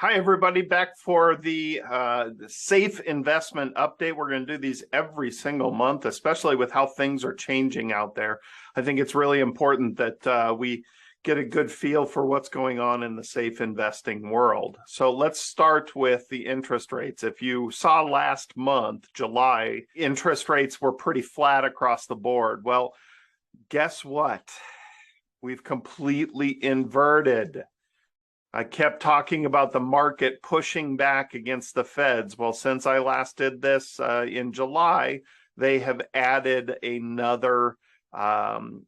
Hi, everybody. Back for the safe investment update. We're going to do these every single month, especially with how things are changing out there. I think it's really important that we get a good feel for what's going on in the safe investing world. So let's start with the interest rates. If you saw last month, July, interest rates were pretty flat across the board. Well, guess what? We've completely inverted. I kept talking about the market pushing back against the Feds. Well, since I last did this in July, they have added another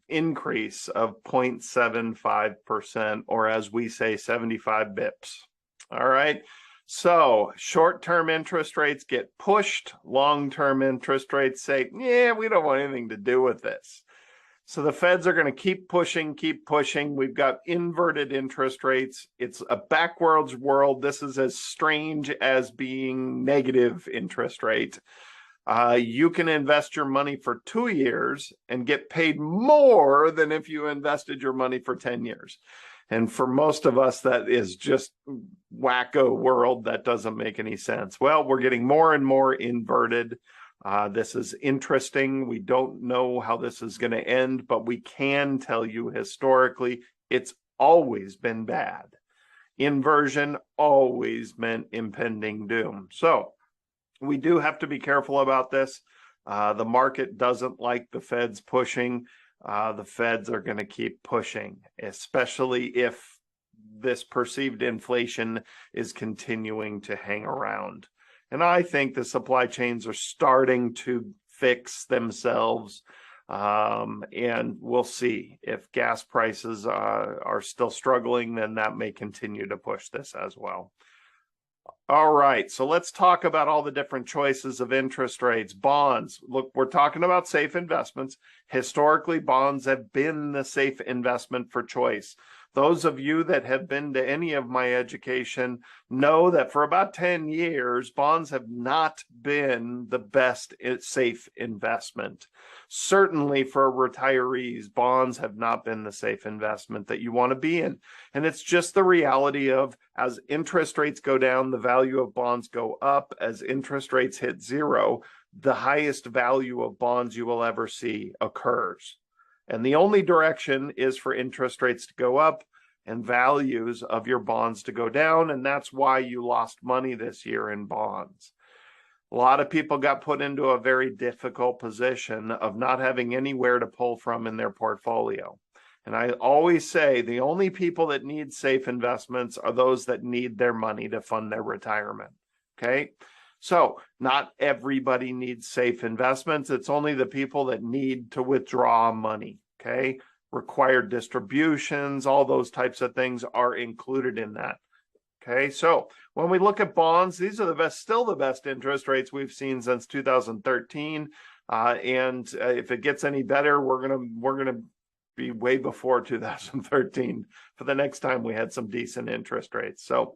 increase of 0.75%, or as we say, 75 bips. All right. So short-term interest rates get pushed. Long-term interest rates say, yeah, we don't want anything to do with this. So the Feds are going to keep pushing, keep pushing. We've got inverted interest rates. It's a backwards world. This is as strange as being negative interest rate. You can invest your money for 2 years and get paid more than if you invested your money for 10 years. And for most of us, that is just wacko world. That doesn't make any sense. Well, we're getting more and more inverted. This is interesting. We don't know how this is going to end, but we can tell you historically, it's always been bad. Inversion always meant impending doom. So we do have to be careful about this. The market doesn't like the Feds pushing. The Feds are going to keep pushing, especially if this perceived inflation is continuing to hang around. And I think the supply chains are starting to fix themselves. And we'll see if gas prices are still struggling, then that may continue to push this as well. All right, so let's talk about all the different choices of interest rates. Bonds. Look, we're talking about safe investments. Historically, bonds have been the safe investment for choice. Those of you that have been to any of my education know that for about 10 years, bonds have not been the best safe investment. Certainly for retirees, bonds have not been the safe investment that you want to be in. And it's just the reality of, as interest rates go down, the value of bonds go up. As interest rates hit zero, the highest value of bonds you will ever see occurs. And the only direction is for interest rates to go up and values of your bonds to go down. And that's why you lost money this year in bonds. A lot of people got put into a very difficult position of not having anywhere to pull from in their portfolio. And I always say the only people that need safe investments are those that need their money to fund their retirement. Okay. So not everybody needs safe investments. It's only the people that need to withdraw money, okay? Required distributions, all those types of things are included in that, okay? So when we look at bonds, these are the best, still the best interest rates we've seen since 2013. And if it gets any better, we're gonna be way before 2013 for the next time we had some decent interest rates. So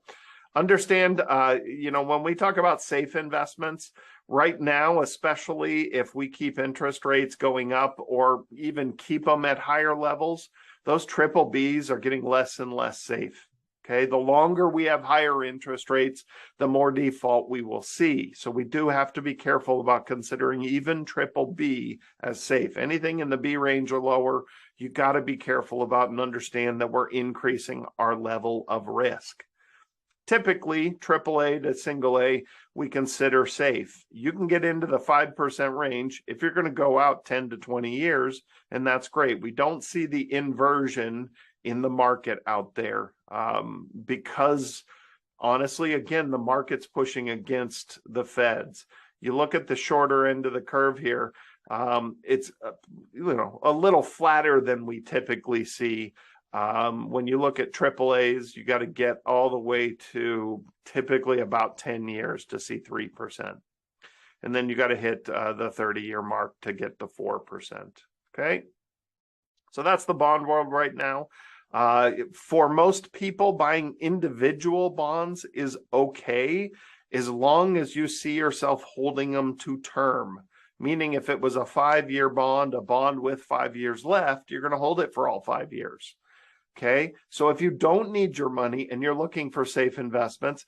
understand, when we talk about safe investments, right now, especially if we keep interest rates going up or even keep them at higher levels, those triple Bs are getting less and less safe. Okay, the longer we have higher interest rates, the more default we will see. So we do have to be careful about considering even triple B as safe. Anything in the B range or lower, you got to be careful about and understand that we're increasing our level of risk. Typically, AAA to single A, we consider safe. You can get into the 5% range if you're going to go out 10 to 20 years, and that's great. We don't see the inversion in the market out there because, honestly, again, the market's pushing against the Feds. You look at the shorter end of the curve here, it's a little flatter than we typically see. When you look at AAAs, you got to get all the way to typically about 10 years to see 3%. And then you got to hit the 30-year mark to get to 4%. Okay. So that's the bond world right now. For most people, buying individual bonds is okay as long as you see yourself holding them to term. Meaning if it was a 5-year bond, a bond with 5 years left, you're going to hold it for all 5 years. Okay. So if you don't need your money and you're looking for safe investments,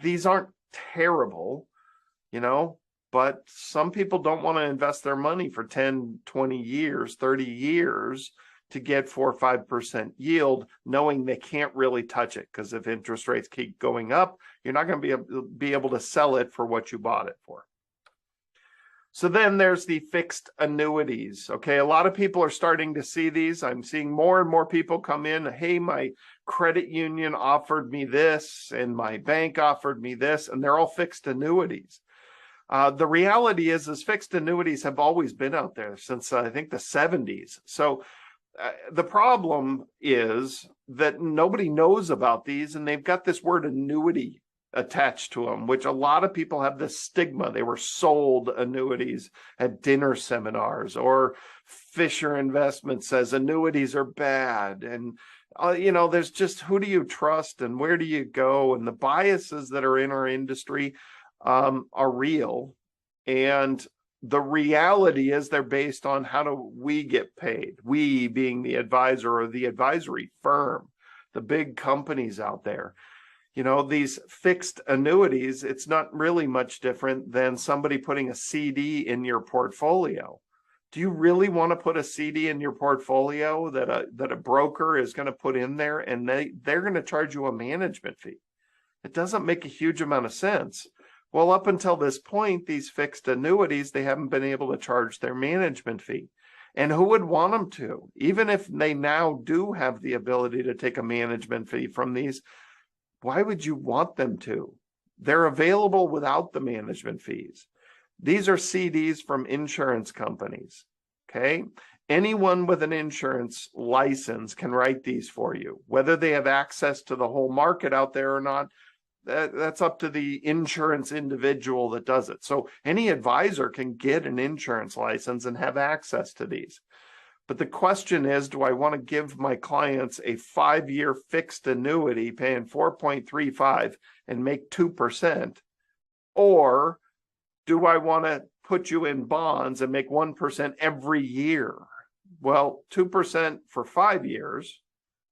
these aren't terrible, but some people don't want to invest their money for 10, 20 years, 30 years to get 4 or 5% yield, knowing they can't really touch it. Because if interest rates keep going up, you're not going to be able to sell it for what you bought it for. So then there's the fixed annuities. Okay, a lot of people are starting to see these. I'm seeing more and more people come in. Hey, my credit union offered me this and my bank offered me this, and they're all fixed annuities. The reality is fixed annuities have always been out there since I think the 70s. So the problem is that nobody knows about these, and they've got this word annuity attached to them, which a lot of people have this stigma. They were sold annuities at dinner seminars, or Fisher Investment says annuities are bad. And, there's just, who do you trust and where do you go? And the biases that are in our industry are real. And the reality is they're based on how do we get paid? We being the advisor or the advisory firm, the big companies out there. These fixed annuities, it's not really much different than somebody putting a CD in your portfolio. Do you really want to put a CD in your portfolio that a broker is going to put in there, and they're going to charge you a management fee? It doesn't make a huge amount of sense. Well, up until this point, these fixed annuities, they haven't been able to charge their management fee. And who would want them to? Even if they now do have the ability to take a management fee from these, why would you want them to? They're available without the management fees. These are CDs from insurance companies, okay? Anyone with an insurance license can write these for you. Whether they have access to the whole market out there or not, that's up to the insurance individual that does it. So any advisor can get an insurance license and have access to these. But the question is, do I want to give my clients a 5-year fixed annuity paying 4.35 and make 2%? Or do I want to put you in bonds and make 1% every year? Well, 2% for 5 years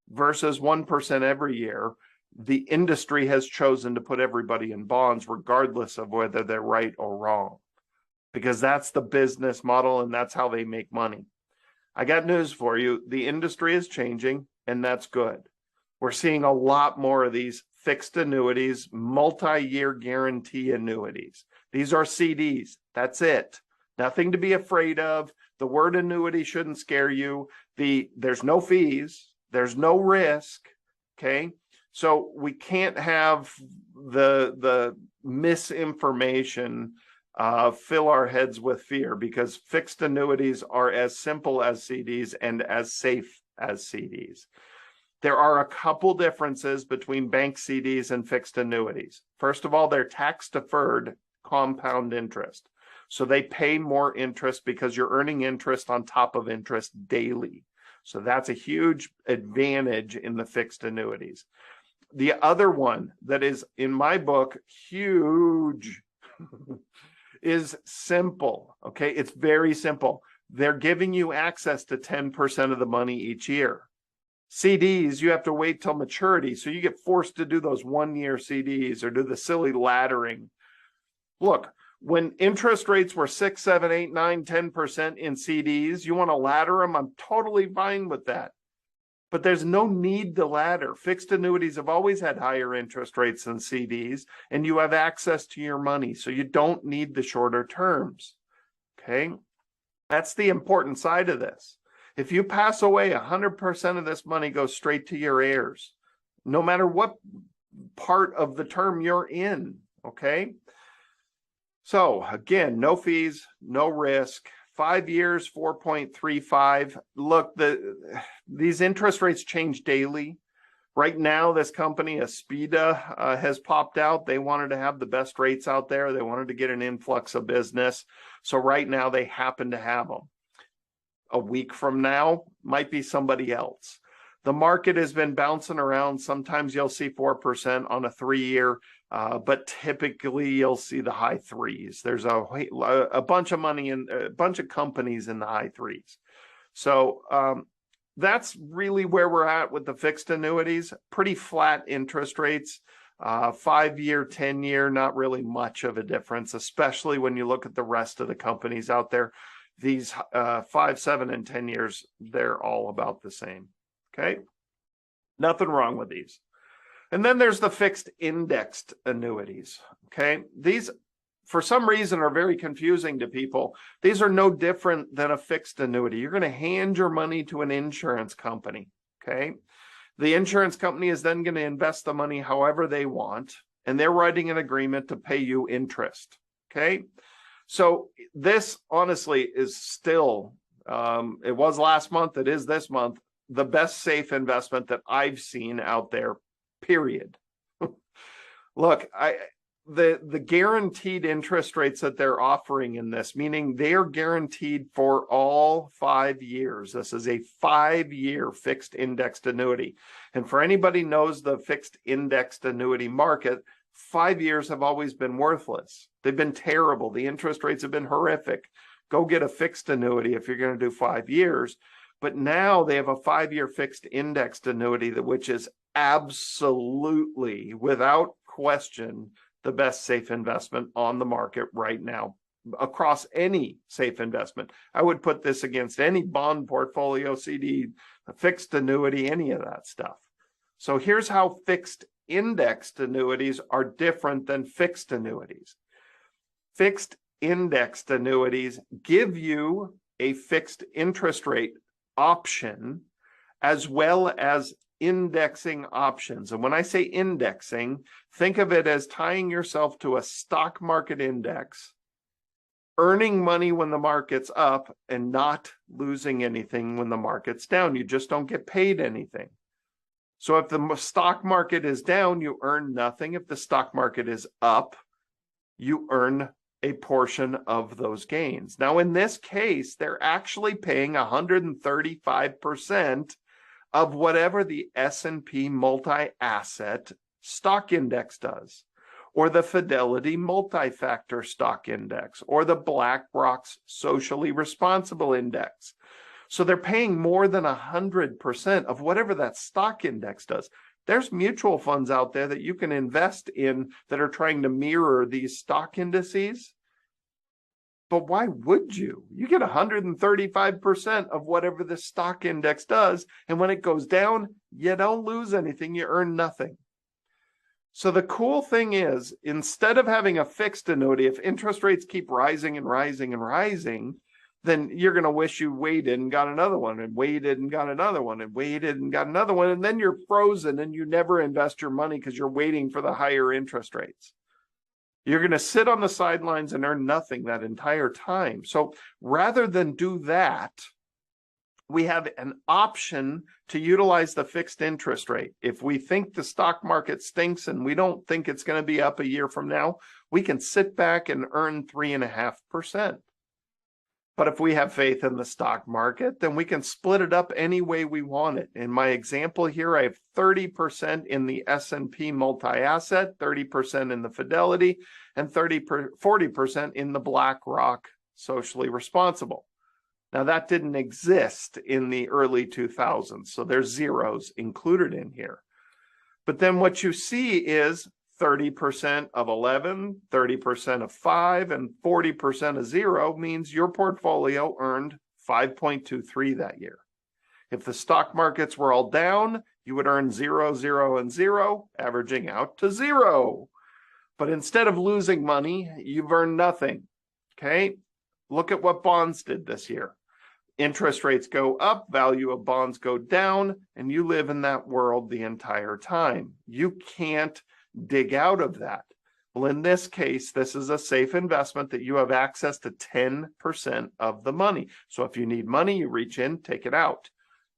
versus 1% every year. The industry has chosen to put everybody in bonds regardless of whether they're right or wrong, because that's the business model and that's how they make money. I got news for you. The industry is changing, and that's good. We're seeing a lot more of these fixed annuities, multi-year guarantee annuities. These are CDs. That's it. Nothing to be afraid of. The word annuity shouldn't scare you. There's no fees. There's no risk. Okay. So we can't have the misinformation fill our heads with fear, because fixed annuities are as simple as CDs and as safe as CDs. There are a couple differences between bank CDs and fixed annuities. First of all, they're tax deferred compound interest. So they pay more interest because you're earning interest on top of interest daily. So that's a huge advantage in the fixed annuities. The other one that is, in my book, huge is simple. Okay, it's very simple. They're giving you access to 10% of the money each year. CDs, you have to wait till maturity, so you get forced to do those 1-year CDs or do the silly laddering. Look, when interest rates were 6, 7, 8, 9, 10% in CDs, you want to ladder them? I'm totally fine with that. But there's no need to ladder. Fixed annuities have always had higher interest rates than CDs, and you have access to your money, so you don't need the shorter terms. Okay? That's the important side of this. If you pass away, 100% of this money goes straight to your heirs, no matter what part of the term you're in. Okay? So again, no fees, no risk. 5 years, 4.35. Look, these interest rates change daily. Right now, this company, Aspida, has popped out. They wanted to have the best rates out there. They wanted to get an influx of business. So right now, they happen to have them. A week from now, might be somebody else. The market has been bouncing around. Sometimes you'll see 4% on a 3-year. But typically you'll see the high 3s. There's a bunch of money in a bunch of companies in the high 3s. So that's really where we're at with the fixed annuities. Pretty flat interest rates. 5-year, 10-year, not really much of a difference, especially when you look at the rest of the companies out there. These 5, 7, and 10 years, they're all about the same. Okay, nothing wrong with these. And then there's the fixed indexed annuities. Okay, these for some reason are very confusing to people. These are no different than a fixed annuity. You're going to hand your money to an insurance company. Okay, the insurance company is then going to invest the money however they want, and they're writing an agreement to pay you interest. Okay, so this honestly is still, it was last month, it is this month, the best safe investment that I've seen out there, period. Look, the guaranteed interest rates that they're offering in this, meaning they are guaranteed for all 5 years. This is a 5-year fixed indexed annuity. And for anybody knows the fixed indexed annuity market, 5 years have always been worthless. They've been terrible. The interest rates have been horrific. Go get a fixed annuity if you're going to do 5 years. But now they have a 5-year fixed indexed annuity, which is absolutely, without question, the best safe investment on the market right now across any safe investment. I would put this against any bond portfolio, CD, fixed annuity, any of that stuff. So here's how fixed indexed annuities are different than fixed annuities. Fixed indexed annuities give you a fixed interest rate option as well as indexing options. And when I say indexing, think of it as tying yourself to a stock market index, earning money when the market's up and not losing anything when the market's down. You just don't get paid anything. So if the stock market is down, you earn nothing. If the stock market is up, you earn a portion of those gains. Now, in this case, they're actually paying 135% of whatever the S&P multi-asset stock index does, or the Fidelity multi-factor stock index, or the BlackRock's socially responsible index. So they're paying more than 100% of whatever that stock index does. There's mutual funds out there that you can invest in that are trying to mirror these stock indices. But why would you? You get 135% of whatever the stock index does. And when it goes down, you don't lose anything. You earn nothing. So the cool thing is, instead of having a fixed annuity, if interest rates keep rising and rising and rising, then you're going to wish you waited and got another one and waited and got another one and waited and got another one. And then you're frozen and you never invest your money because you're waiting for the higher interest rates. You're going to sit on the sidelines and earn nothing that entire time. So rather than do that, we have an option to utilize the fixed interest rate. If we think the stock market stinks and we don't think it's going to be up a year from now, we can sit back and earn 3.5%. But if we have faith in the stock market, then we can split it up any way we want it. In my example here, I have 30% in the S&P multi-asset, 30% in the Fidelity, and 40% in the BlackRock socially responsible. Now, that didn't exist in the early 2000s, so there's zeros included in here. But then what you see is 30% of 11, 30% of 5, and 40% of 0 means your portfolio earned 5.23 that year. If the stock markets were all down, you would earn 0, 0, and 0, averaging out to 0. But instead of losing money, you've earned nothing. Okay? Look at what bonds did this year. Interest rates go up, value of bonds go down, and you live in that world the entire time. You can't dig out of that. Well, in this case, this is a safe investment that you have access to 10% of the money. So if you need money, you reach in, take it out.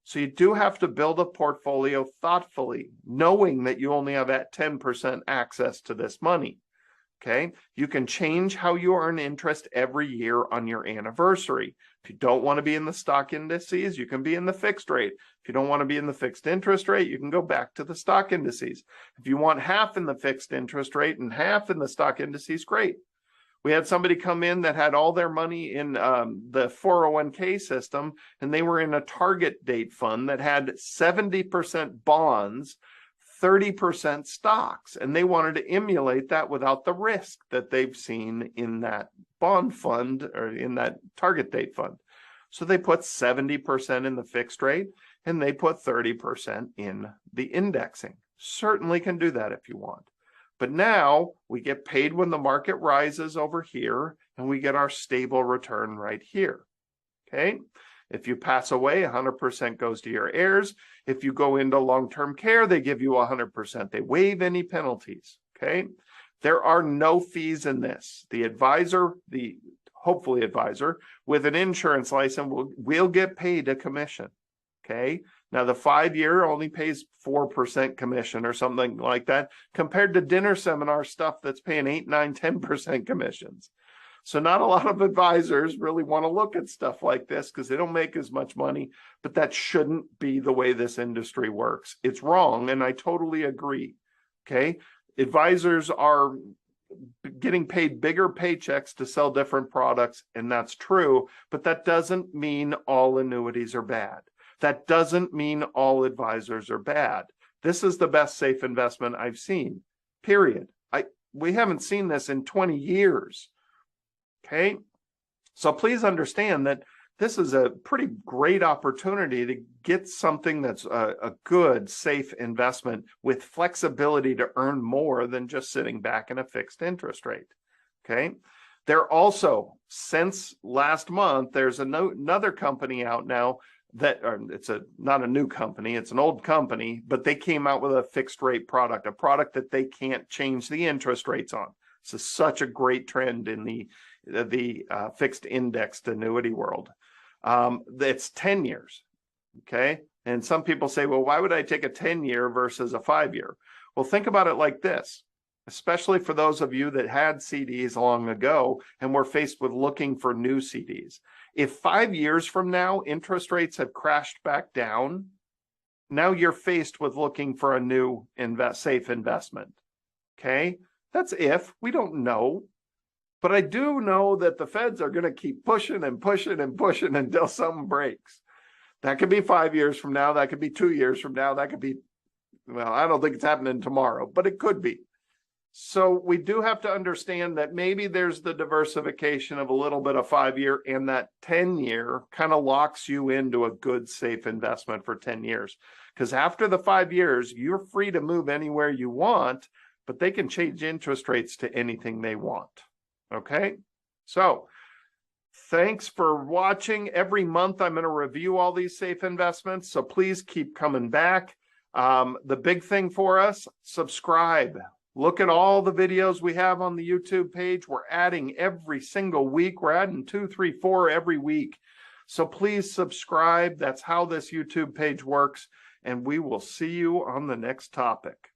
So you do have to build a portfolio thoughtfully, knowing that you only have at 10% access to this money. Okay, you can change how you earn interest every year on your anniversary. If you don't want to be in the stock indices, you can be in the fixed rate. If you don't want to be in the fixed interest rate, you can go back to the stock indices. If you want half in the fixed interest rate and half in the stock indices, great. We had somebody come in that had all their money in the 401k system, and they were in a target date fund that had 70% bonds, 30% stocks, and they wanted to emulate that without the risk that they've seen in that bond fund or in that target date fund. So they put 70% in the fixed rate and they put 30% in the indexing. Certainly can do that if you want. But now we get paid when the market rises over here and we get our stable return right here. Okay. If you pass away, 100% goes to your heirs. If you go into long-term care, they give you 100%. They waive any penalties. Okay. There are no fees in this. The advisor, hopefully advisor with an insurance license will get paid a commission. Okay. Now the 5-year only pays 4% commission or something like that, compared to dinner seminar stuff that's paying 8, 9, 10% commissions. So not a lot of advisors really want to look at stuff like this because they don't make as much money, but that shouldn't be the way this industry works. It's wrong, and I totally agree. Okay. Advisors are getting paid bigger paychecks to sell different products, and that's true, but that doesn't mean all annuities are bad. That doesn't mean all advisors are bad. This is the best safe investment I've seen, period. We haven't seen this in 20 years. Okay. So please understand that this is a pretty great opportunity to get something that's a good, safe investment with flexibility to earn more than just sitting back in a fixed interest rate. Okay. There also, since last month, there's another company out now that not a new company, it's an old company, but they came out with a fixed rate product, a product that they can't change the interest rates on. This is such a great trend in the fixed indexed annuity world. It's 10 years. Okay. And some people say, well, why would I take a 10-year versus a 5-year? Well, think about it like this, especially for those of you that had CDs long ago and were faced with looking for new CDs. If 5 years from now, interest rates have crashed back down, now you're faced with looking for a new safe investment. Okay. That's if. We don't know. But I do know that the feds are going to keep pushing and pushing and pushing until something breaks. That could be 5 years from now. That could be 2 years from now. That could be, well, I don't think it's happening tomorrow, but it could be. So we do have to understand that maybe there's the diversification of a little bit of 5-year, and that 10-year kind of locks you into a good, safe investment for 10 years. Because after the 5 years, you're free to move anywhere you want, but they can change interest rates to anything they want. Okay, so thanks for watching. Every month I'm going to review all these safe investments, so please keep coming back. The big thing for us, subscribe. Look at all the videos we have on the YouTube page. We're adding every single week. We're adding 2, 3, 4 every week. So please subscribe. That's how this YouTube page works, and we will see you on the next topic.